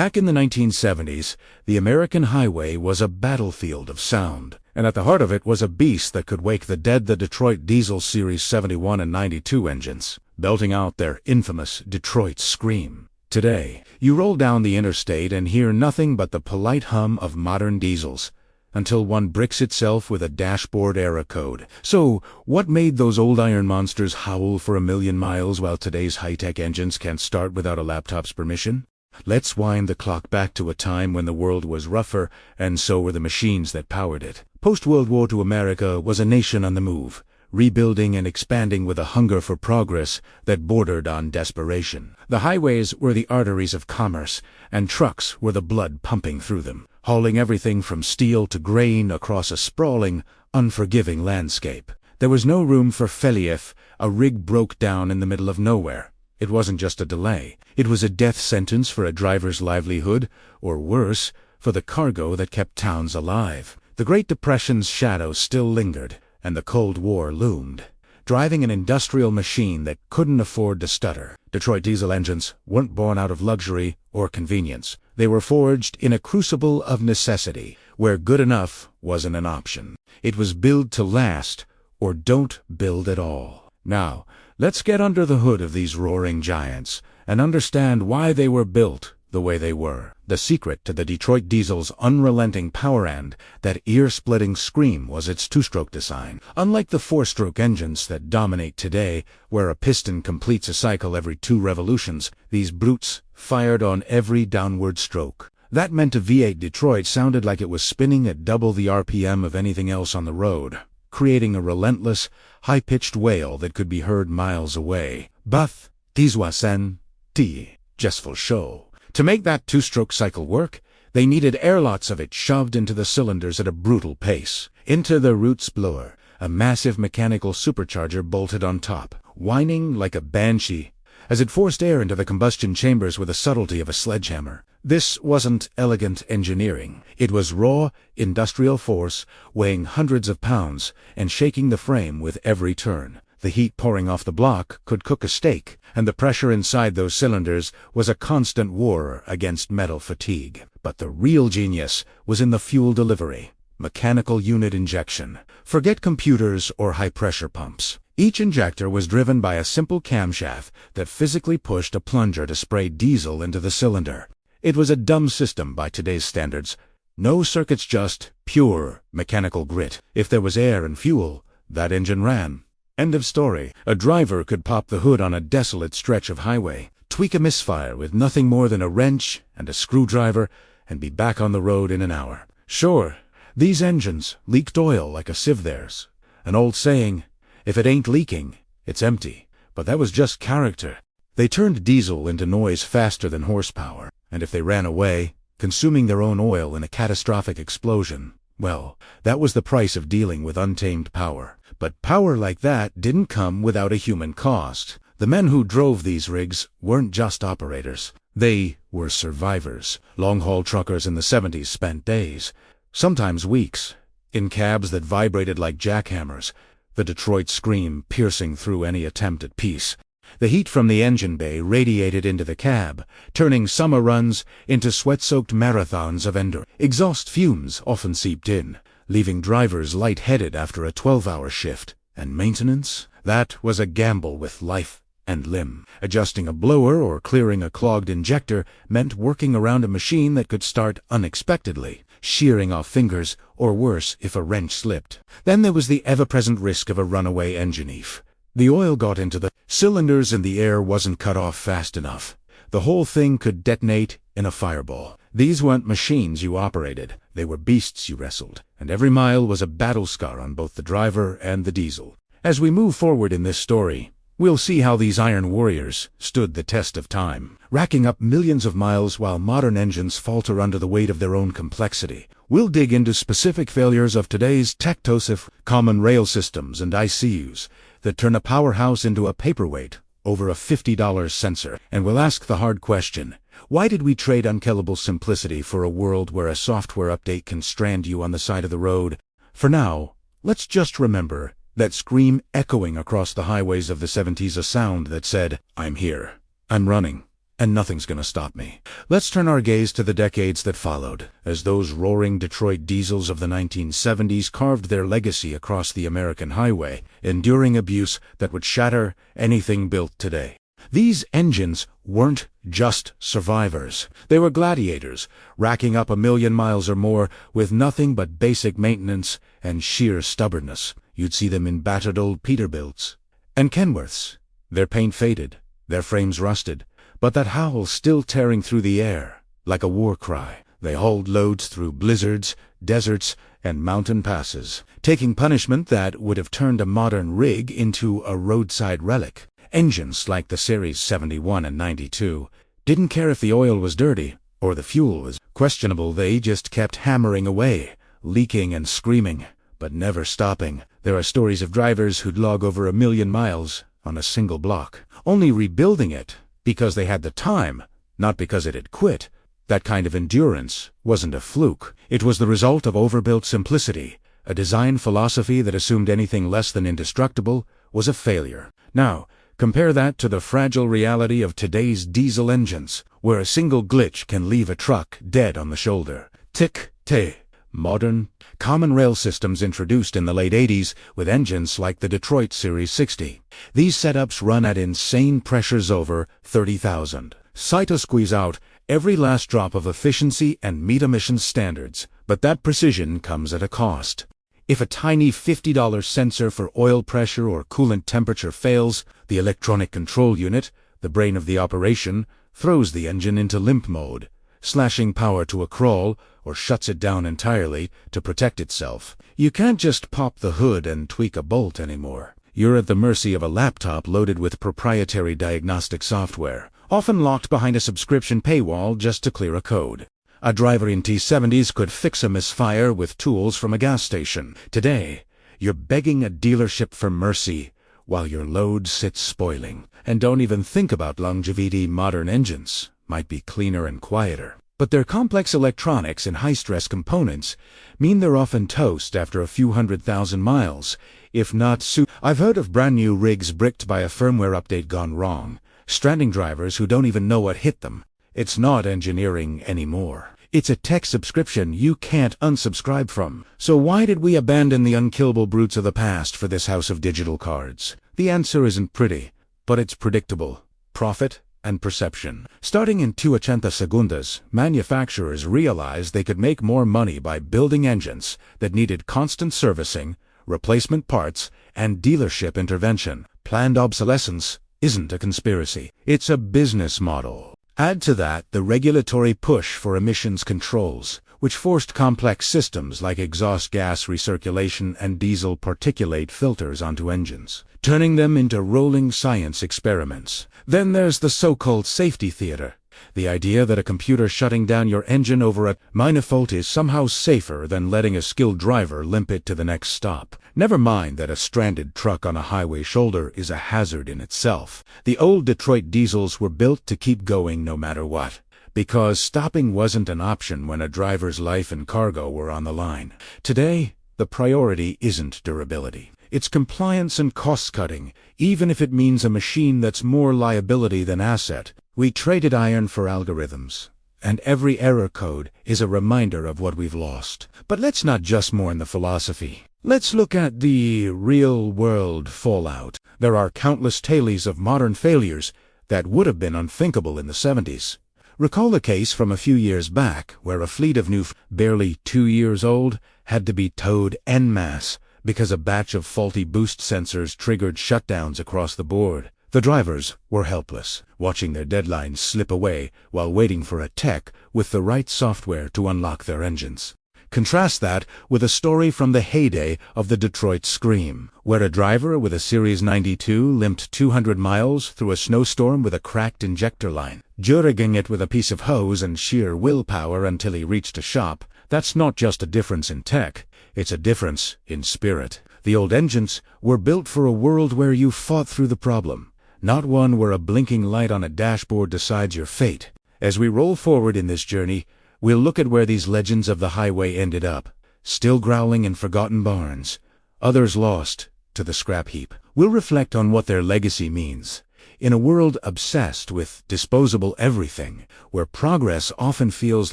Back in the 1970s, the American highway was a battlefield of sound, and at the heart of it was a beast that could wake the dead, the Detroit Diesel Series 71 and 92 engines, belting out their infamous Detroit scream. Today, you roll down the interstate and hear nothing but the polite hum of modern diesels, until one bricks itself with a dashboard error code. So, what made those old iron monsters howl for a million miles while today's high-tech engines can't start without a laptop's permission? Let's wind the clock back to a time when the world was rougher, and so were the machines that powered it. Post-World War II America was a nation on the move, rebuilding and expanding with a hunger for progress that bordered on desperation. The highways were the arteries of commerce, and trucks were the blood pumping through them, hauling everything from steel to grain across a sprawling, unforgiving landscape. There was no room for failure if a rig broke down in the middle of nowhere. It wasn't just a delay. It was a death sentence for a driver's livelihood, or worse, for the cargo that kept towns alive. The Great Depression's shadow still lingered, and the Cold War loomed, driving an industrial machine that couldn't afford to stutter. Detroit diesel engines weren't born out of luxury or convenience. They were forged in a crucible of necessity, where good enough wasn't an option. It was build to last, or don't build at all. Now, let's get under the hood of these roaring giants and understand why they were built the way they were. The secret to the Detroit diesel's unrelenting power and that ear-splitting scream was its two-stroke design. Unlike the four-stroke engines that dominate today, where a piston completes a cycle every 2 revolutions, these brutes fired on every downward stroke. That meant a V8 Detroit sounded like it was spinning at double the RPM of anything else on the road, creating a relentless, high-pitched wail that could be heard miles away. Bath, Tiswasen, T, just for show. To make that two-stroke cycle work, they needed airlots of it shoved into the cylinders at a brutal pace. Into the roots blower, a massive mechanical supercharger bolted on top, whining like a banshee, as it forced air into the combustion chambers with the subtlety of a sledgehammer. This wasn't elegant engineering. It was raw, industrial force, weighing hundreds of pounds and shaking the frame with every turn. The heat pouring off the block could cook a steak, and the pressure inside those cylinders was a constant war against metal fatigue. But the real genius was in the fuel delivery. Mechanical unit injection. Forget computers or high-pressure pumps. Each injector was driven by a simple camshaft that physically pushed a plunger to spray diesel into the cylinder. It was a dumb system by today's standards. No circuits, just pure mechanical grit. If there was air and fuel, that engine ran. End of story. A driver could pop the hood on a desolate stretch of highway, tweak a misfire with nothing more than a wrench and a screwdriver, and be back on the road in an hour. Sure, these engines leaked oil like a sieve. There's an old saying, if it ain't leaking, it's empty. But that was just character. They turned diesel into noise faster than horsepower, and if they ran away, consuming their own oil in a catastrophic explosion, well, that was the price of dealing with untamed power. But power like that didn't come without a human cost. The men who drove these rigs weren't just operators. They were survivors. Long-haul truckers in the 70s spent days, sometimes weeks, in cabs that vibrated like jackhammers, the Detroit scream piercing through any attempt at peace. The heat from the engine bay radiated into the cab, turning summer runs into sweat-soaked marathons of endurance. Exhaust fumes often seeped in, leaving drivers light-headed after a 12-hour shift. And maintenance? That was a gamble with life and limb. Adjusting a blower or clearing a clogged injector meant working around a machine that could start unexpectedly, shearing off fingers, or worse if a wrench slipped. Then there was the ever-present risk of a runaway engine eef. The oil got into the cylinders and the air wasn't cut off fast enough. The whole thing could detonate in a fireball. These weren't machines you operated. They were beasts you wrestled, and every mile was a battle scar on both the driver and the diesel. As we move forward in this story, we'll see how these iron warriors stood the test of time, racking up millions of miles while modern engines falter under the weight of their own complexity. We'll dig into specific failures of today's tech-tosif common rail systems and ICUs that turn a powerhouse into a paperweight over a $50 sensor. And we'll ask the hard question, why did we trade unkillable simplicity for a world where a software update can strand you on the side of the road? For now, let's just remember that scream echoing across the highways of the 70s, a sound that said, I'm here, I'm running, and nothing's gonna stop me. Let's turn our gaze to the decades that followed, as those roaring Detroit diesels of the 1970s carved their legacy across the American highway, enduring abuse that would shatter anything built today. These engines weren't just survivors. They were gladiators, racking up 1,000,000 miles or more with nothing but basic maintenance and sheer stubbornness. You'd see them in battered old Peterbilts and Kenworths. Their paint faded, their frames rusted, but that howl still tearing through the air like a war cry. They hauled loads through blizzards, deserts, and mountain passes, taking punishment that would have turned a modern rig into a roadside relic. Engines like the Series 71 and 92 didn't care if the oil was dirty or the fuel was questionable. They just kept hammering away, leaking and screaming, but never stopping. There are stories of drivers who'd log over 1,000,000 miles on a single block, only rebuilding it because they had the time, not because it had quit. That kind of endurance wasn't a fluke. It was the result of overbuilt simplicity, a design philosophy that assumed anything less than indestructible was a failure. Now, compare that to the fragile reality of today's diesel engines, where a single glitch can leave a truck dead on the shoulder. Tick-tay. Modern, common rail systems introduced in the late 80s with engines like the Detroit Series 60. These setups run at insane pressures over 30,000. To squeeze out every last drop of efficiency and meet emissions standards, but that precision comes at a cost. If a tiny $50 sensor for oil pressure or coolant temperature fails, the electronic control unit, the brain of the operation, throws the engine into limp mode, slashing power to a crawl or shuts it down entirely to protect itself. You can't just pop the hood and tweak a bolt anymore. You're at the mercy of a laptop loaded with proprietary diagnostic software, often locked behind a subscription paywall just to clear a code. A driver in T70s could fix a misfire with tools from a gas station. Today, you're begging a dealership for mercy while your load sits spoiling. And don't even think about longevity. Modern engines might be cleaner and quieter, but their complex electronics and high-stress components mean they're often toast after a few 100,000 miles, if not I've heard of brand new rigs bricked by a firmware update gone wrong, stranding drivers who don't even know what hit them. It's not engineering anymore. It's a tech subscription you can't unsubscribe from. So why did we abandon the unkillable brutes of the past for this house of digital cards? The answer isn't pretty, but it's predictable. Profit and perception. Starting in 280 segundas, manufacturers realized they could make more money by building engines that needed constant servicing, replacement parts, and dealership intervention. Planned obsolescence isn't a conspiracy. It's a business model. Add to that the regulatory push for emissions controls, which forced complex systems like exhaust gas recirculation and diesel particulate filters onto engines, turning them into rolling science experiments. Then there's the so-called safety theater. The idea that a computer shutting down your engine over a minor fault is somehow safer than letting a skilled driver limp it to the next stop. Never mind that a stranded truck on a highway shoulder is a hazard in itself. The old Detroit diesels were built to keep going no matter what, because stopping wasn't an option when a driver's life and cargo were on the line. Today, the priority isn't durability. It's compliance and cost-cutting, even if it means a machine that's more liability than asset. We traded iron for algorithms, and every error code is a reminder of what we've lost. But let's not just mourn the philosophy. Let's look at the real-world fallout. There are countless tales of modern failures that would have been unthinkable in the 70s. Recall a case from a few years back where a fleet of new, barely 2 years old, had to be towed en masse because a batch of faulty boost sensors triggered shutdowns across the board. The drivers were helpless, watching their deadlines slip away while waiting for a tech with the right software to unlock their engines. Contrast that with a story from the heyday of the Detroit Scream, where a driver with a Series 92 limped 200 miles through a snowstorm with a cracked injector line, juggling it with a piece of hose and sheer willpower until he reached a shop. That's not just a difference in tech, it's a difference in spirit. The old engines were built for a world where you fought through the problem, not one where a blinking light on a dashboard decides your fate. As we roll forward in this journey, we'll look at where these legends of the highway ended up, still growling in forgotten barns, others lost to the scrap heap. We'll reflect on what their legacy means, In a world obsessed with disposable everything, where progress often feels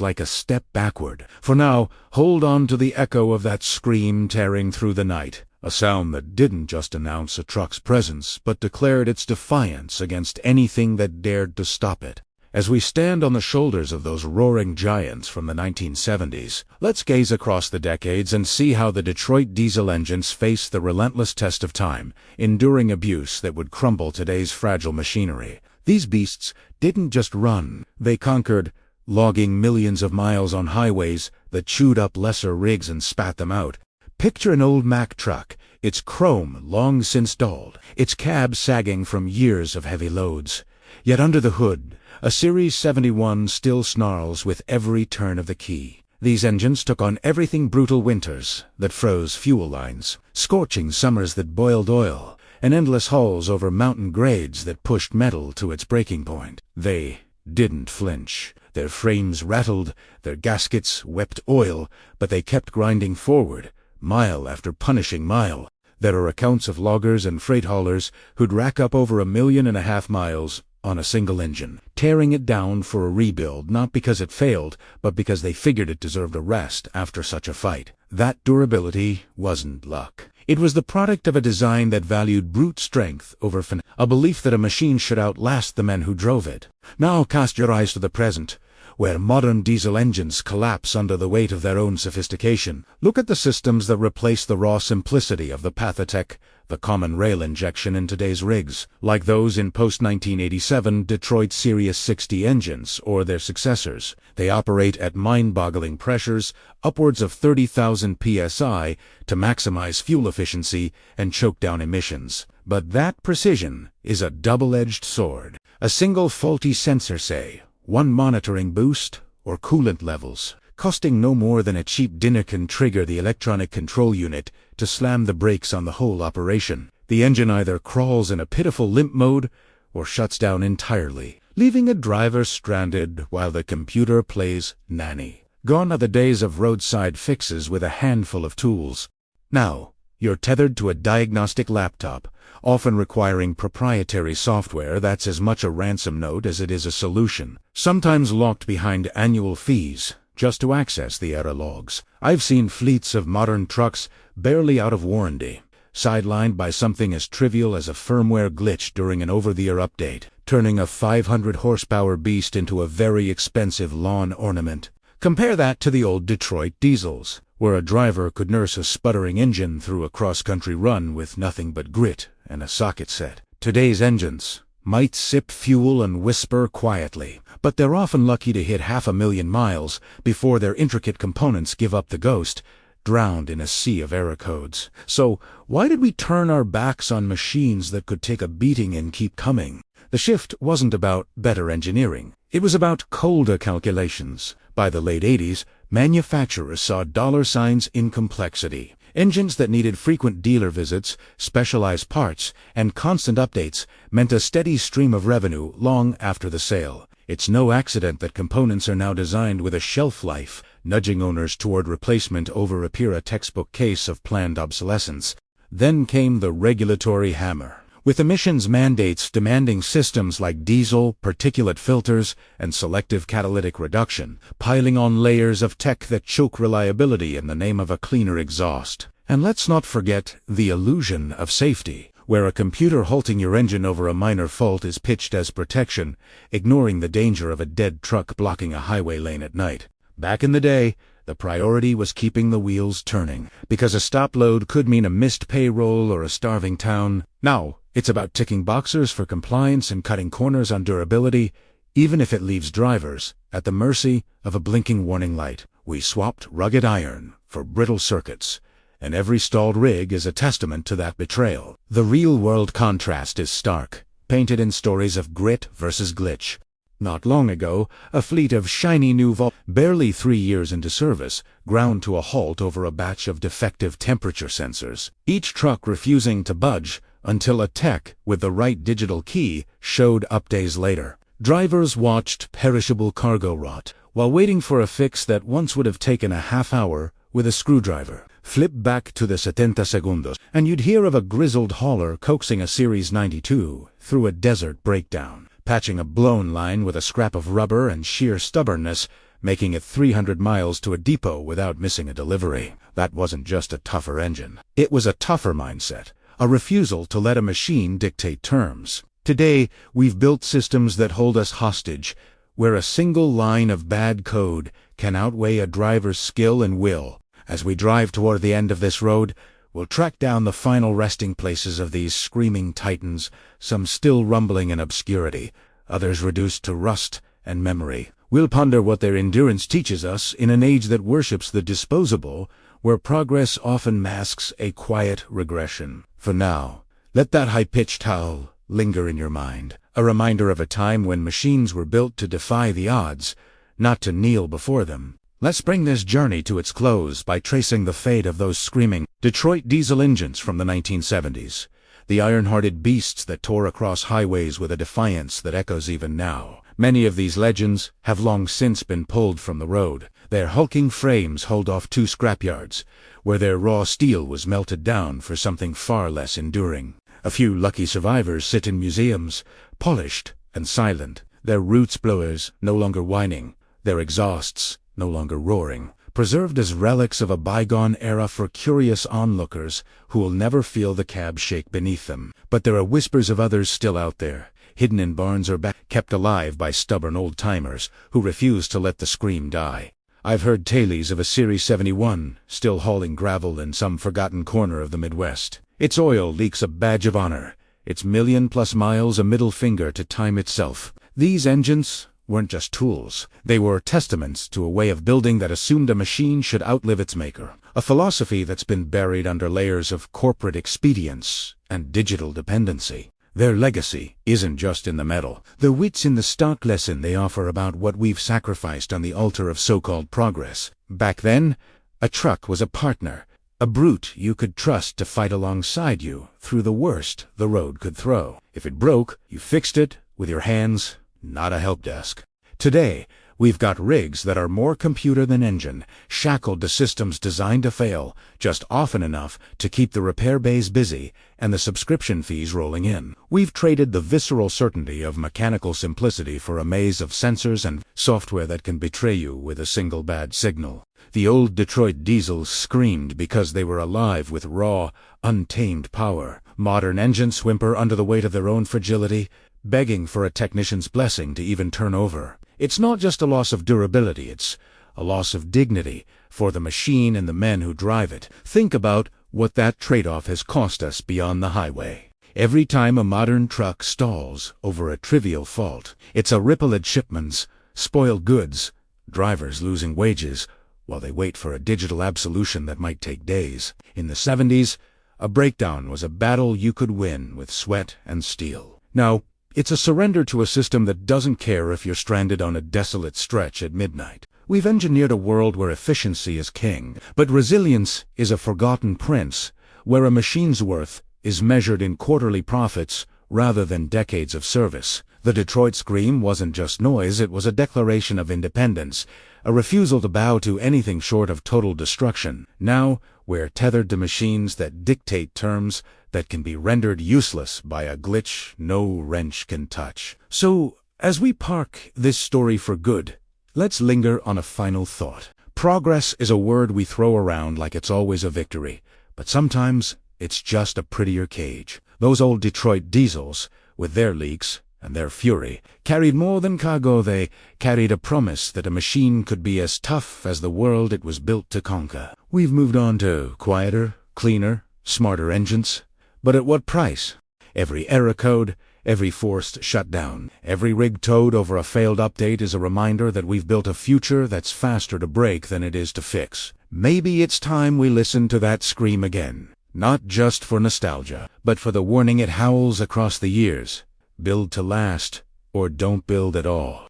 like a step backward, for now, hold on to the echo of that scream tearing through the night, a sound that didn't just announce a truck's presence, but declared its defiance against anything that dared to stop it. As we stand on the shoulders of those roaring giants from the 1970s, let's gaze across the decades and see how the Detroit diesel engines faced the relentless test of time, enduring abuse that would crumble today's fragile machinery. These beasts didn't just run, they conquered, logging millions of miles on highways that chewed up lesser rigs and spat them out. Picture an old Mack truck, its chrome long since dulled, its cab sagging from years of heavy loads. Yet under the hood, a Series 71 still snarls with every turn of the key. These engines took on everything: brutal winters that froze fuel lines, scorching summers that boiled oil, and endless hauls over mountain grades that pushed metal to its breaking point. They didn't flinch. Their frames rattled, their gaskets wept oil, but they kept grinding forward, mile after punishing mile. There are accounts of loggers and freight haulers who'd rack up over 1.5 million miles on a single engine, tearing it down for a rebuild, not because it failed, but because they figured it deserved a rest after such a fight. That durability wasn't luck. It was the product of a design that valued brute strength over a belief that a machine should outlast the men who drove it. Now cast your eyes to the present, where modern diesel engines collapse under the weight of their own sophistication. Look at the systems that replace the raw simplicity of the Pathatech, the common rail injection in today's rigs, like those in post-1987 Detroit Series 60 engines or their successors. They operate at mind-boggling pressures, upwards of 30,000 psi, to maximize fuel efficiency and choke down emissions. But that precision is a double-edged sword. A single faulty sensor, say, one monitoring boost, or coolant levels, costing no more than a cheap dinner, can trigger the electronic control unit to slam the brakes on the whole operation. The engine either crawls in a pitiful limp mode or shuts down entirely, leaving a driver stranded while the computer plays nanny. Gone are the days of roadside fixes with a handful of tools. Now, you're tethered to a diagnostic laptop, often requiring proprietary software that's as much a ransom note as it is a solution, sometimes locked behind annual fees just to access the error logs. I've seen fleets of modern trucks barely out of warranty, sidelined by something as trivial as a firmware glitch during an over-the-air update, turning a 500-horsepower beast into a very expensive lawn ornament. Compare that to the old Detroit diesels, where a driver could nurse a sputtering engine through a cross-country run with nothing but grit and a socket set. Today's engines might sip fuel and whisper quietly, but they're often lucky to hit 500,000 miles before their intricate components give up the ghost, drowned in a sea of error codes. So, why did we turn our backs on machines that could take a beating and keep coming? The shift wasn't about better engineering. It was about colder calculations. By the late 80s, manufacturers saw dollar signs in complexity. Engines that needed frequent dealer visits, specialized parts, and constant updates meant a steady stream of revenue long after the sale. It's no accident that components are now designed with a shelf life, nudging owners toward replacement over a textbook case of planned obsolescence. Then came the regulatory hammer, with emissions mandates demanding systems like diesel, particulate filters, and selective catalytic reduction, piling on layers of tech that choke reliability in the name of a cleaner exhaust. And let's not forget the illusion of safety, where a computer halting your engine over a minor fault is pitched as protection, ignoring the danger of a dead truck blocking a highway lane at night. Back in the day, the priority was keeping the wheels turning, because a stop load could mean a missed payroll or a starving town. Now, it's about ticking boxes for compliance and cutting corners on durability, even if it leaves drivers at the mercy of a blinking warning light. We swapped rugged iron for brittle circuits, and every stalled rig is a testament to that betrayal. The real-world contrast is stark, painted in stories of grit versus glitch. Not long ago, a fleet of shiny new barely 3 years into service, ground to a halt over a batch of defective temperature sensors, each truck refusing to budge until a tech with the right digital key showed up days later. Drivers watched perishable cargo rot, while waiting for a fix that once would have taken a half hour with a screwdriver. Flip back to the 70 segundos, and you'd hear of a grizzled hauler coaxing a Series 92 through a desert breakdown, patching a blown line with a scrap of rubber and sheer stubbornness, making it 300 miles to a depot without missing a delivery. That wasn't just a tougher engine. It was a tougher mindset, a refusal to let a machine dictate terms. Today, we've built systems that hold us hostage, where a single line of bad code can outweigh a driver's skill and will. As we drive toward the end of this road, we'll track down the final resting places of these screaming titans, some still rumbling in obscurity, others reduced to rust and memory. We'll ponder what their endurance teaches us in an age that worships the disposable, where progress often masks a quiet regression. For now, let that high-pitched howl linger in your mind, a reminder of a time when machines were built to defy the odds, not to kneel before them. Let's bring this journey to its close by tracing the fate of those screaming Detroit diesel engines from the 1970s, the iron-hearted beasts that tore across highways with a defiance that echoes even now. Many of these legends have long since been pulled from the road. Their hulking frames hold off two scrapyards, where their raw steel was melted down for something far less enduring. A few lucky survivors sit in museums, polished and silent, their roots blowers no longer whining, their exhausts no longer roaring, preserved as relics of a bygone era for curious onlookers who will never feel the cab shake beneath them. But there are whispers of others still out there, hidden in barns or kept alive by stubborn old-timers who refuse to let the scream die. I've heard tales of a Series 71 still hauling gravel in some forgotten corner of the Midwest. Its oil leaks a badge of honor, its million-plus miles a middle finger to time itself. These engines weren't just tools. They were testaments to a way of building that assumed a machine should outlive its maker, a philosophy that's been buried under layers of corporate expedience and digital dependency. Their legacy isn't just in the metal. The wit's in the stark lesson they offer about what we've sacrificed on the altar of so-called progress. Back then, a truck was a partner, a brute you could trust to fight alongside you through the worst the road could throw. If it broke, you fixed it with your hands, not a help desk. Today, we've got rigs that are more computer than engine, shackled to systems designed to fail, just often enough to keep the repair bays busy and the subscription fees rolling in. We've traded the visceral certainty of mechanical simplicity for a maze of sensors and software that can betray you with a single bad signal. The old Detroit diesels screamed because they were alive with raw, untamed power. Modern engines whimper under the weight of their own fragility, begging for a technician's blessing to even turn over. It's not just a loss of durability, it's a loss of dignity for the machine and the men who drive it. Think about what that trade-off has cost us beyond the highway. Every time a modern truck stalls over a trivial fault, it's a ripple at shipments, spoiled goods, drivers losing wages, while they wait for a digital absolution that might take days. In the 70s, a breakdown was a battle you could win with sweat and steel. Now, it's a surrender to a system that doesn't care if you're stranded on a desolate stretch at midnight. We've engineered a world where efficiency is king, but resilience is a forgotten prince, where a machine's worth is measured in quarterly profits rather than decades of service. The Detroit Scream wasn't just noise, it was a declaration of independence, a refusal to bow to anything short of total destruction. Now, we're tethered to machines that dictate terms that can be rendered useless by a glitch no wrench can touch. So, as we park this story for good, let's linger on a final thought. Progress is a word we throw around like it's always a victory, but sometimes it's just a prettier cage. Those old Detroit diesels, with their leaks and their fury, carried more than cargo. They carried a promise that a machine could be as tough as the world it was built to conquer. We've moved on to quieter, cleaner, smarter engines, but at what price? Every error code, every forced shutdown, every rig towed over a failed update is a reminder that we've built a future that's faster to break than it is to fix. Maybe it's time we listen to that scream again, not just for nostalgia, but for the warning it howls across the years. Build to last, or don't build at all.